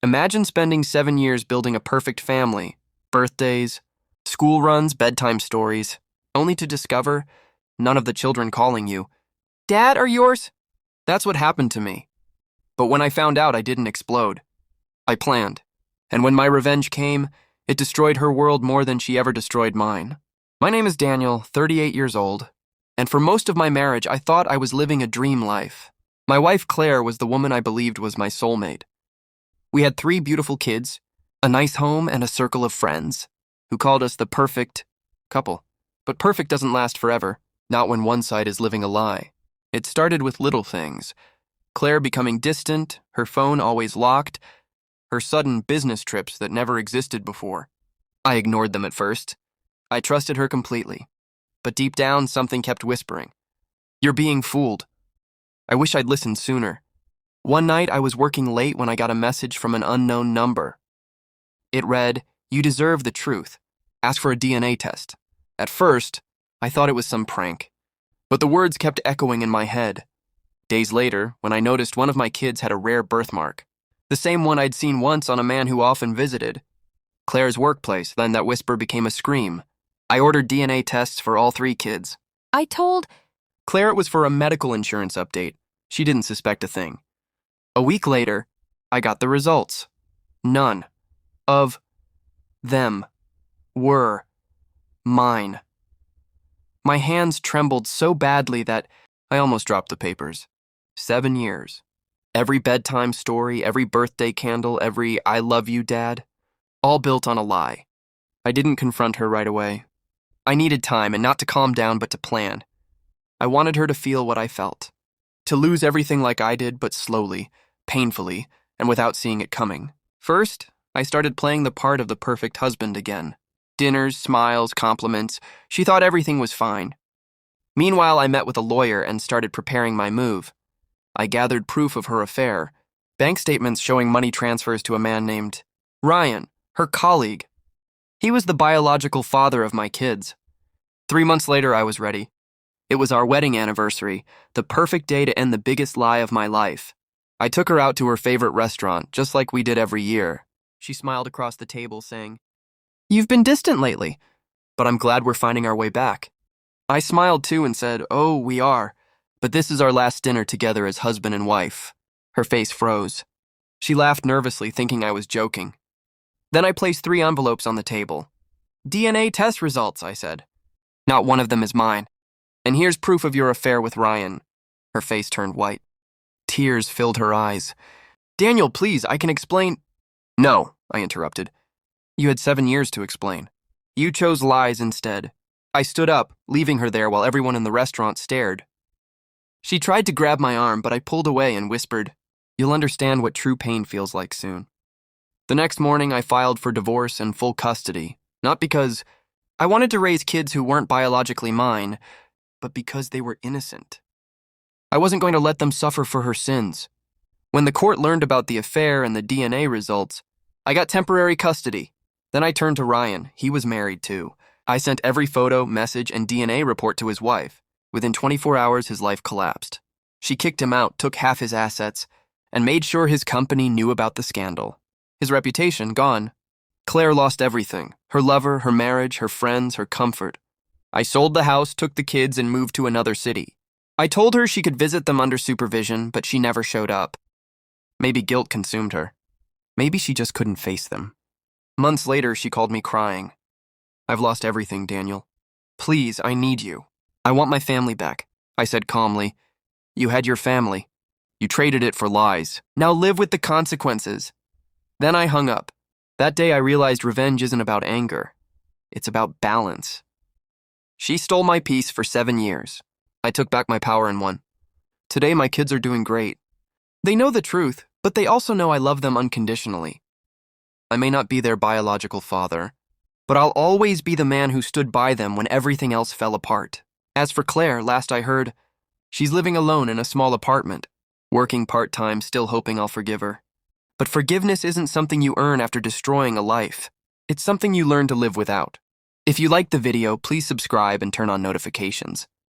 Imagine spending 7 years building a perfect family, birthdays, school runs, bedtime stories, only to discover none of the children calling you, "Dad, are yours?" That's what happened to me. But when I found out, I didn't explode. I planned. And when my revenge came, it destroyed her world more than she ever destroyed mine. My name is Daniel, 38 years old, and for most of my marriage, I thought I was living a dream life. My wife, Claire, was the woman I believed was my soulmate. We had 3 beautiful kids, a nice home, and a circle of friends who called us the perfect couple. But perfect doesn't last forever, not when one side is living a lie. It started with little things. Claire becoming distant, her phone always locked, her sudden business trips that never existed before. I ignored them at first. I trusted her completely. But deep down, something kept whispering, "You're being fooled." I wish I'd listened sooner. One night, I was working late when I got a message from an unknown number. It read, "You deserve the truth. Ask for a DNA test." At first, I thought it was some prank. But the words kept echoing in my head. Days later, when I noticed one of my kids had a rare birthmark, the same one I'd seen once on a man who often visited. Claire's workplace, then that whisper became a scream. I ordered DNA tests for all 3 kids. I told Claire it was for a medical insurance update. She didn't suspect a thing. A week later, I got the results. None of them were mine. My hands trembled so badly that I almost dropped the papers. 7 years. Every bedtime story, every birthday candle, every "I love you, Dad," all built on a lie. I didn't confront her right away. I needed time, and not to calm down, but to plan. I wanted her to feel what I felt. To lose everything like I did, but slowly, painfully, and without seeing it coming. First, I started playing the part of the perfect husband again. Dinners, smiles, compliments. She thought everything was fine. Meanwhile, I met with a lawyer and started preparing my move. I gathered proof of her affair, bank statements showing money transfers to a man named Ryan, her colleague. He was the biological father of my kids. 3 months later, I was ready. It was our wedding anniversary, the perfect day to end the biggest lie of my life. I took her out to her favorite restaurant, just like we did every year. She smiled across the table, saying, "You've been distant lately, but I'm glad we're finding our way back." I smiled too and said, "Oh, we are, but this is our last dinner together as husband and wife." Her face froze. She laughed nervously, thinking I was joking. Then I placed 3 envelopes on the table. "DNA test results," I said. "Not one of them is mine. And here's proof of your affair with Ryan." Her face turned white. Tears filled her eyes. "Daniel, please, I can explain." "No," I interrupted. "You had 7 years to explain. You chose lies instead." I stood up, leaving her there while everyone in the restaurant stared. She tried to grab my arm, but I pulled away and whispered, "You'll understand what true pain feels like soon." The next morning, I filed for divorce and full custody, not because I wanted to raise kids who weren't biologically mine, but because they were innocent. I wasn't going to let them suffer for her sins. When the court learned about the affair and the DNA results, I got temporary custody. Then I turned to Ryan. He was married too. I sent every photo, message, and DNA report to his wife. Within 24 hours, his life collapsed. She kicked him out, took half his assets, and made sure his company knew about the scandal. His reputation gone. Claire lost everything. Her lover, her marriage, her friends, her comfort. I sold the house, took the kids, and moved to another city. I told her she could visit them under supervision, but she never showed up. Maybe guilt consumed her. Maybe she just couldn't face them. Months later, she called me crying. "I've lost everything, Daniel. Please, I need you. I want my family back." I said calmly, "You had your family. You traded it for lies. Now live with the consequences." Then I hung up. That day I realized revenge isn't about anger. It's about balance. She stole my peace for 7 years. I took back my power and won. Today my kids are doing great. They know the truth, but they also know I love them unconditionally. I may not be their biological father, but I'll always be the man who stood by them when everything else fell apart. As for Claire, last I heard, she's living alone in a small apartment, working part-time, still hoping I'll forgive her. But forgiveness isn't something you earn after destroying a life. It's something you learn to live without. If you liked the video, please subscribe and turn on notifications.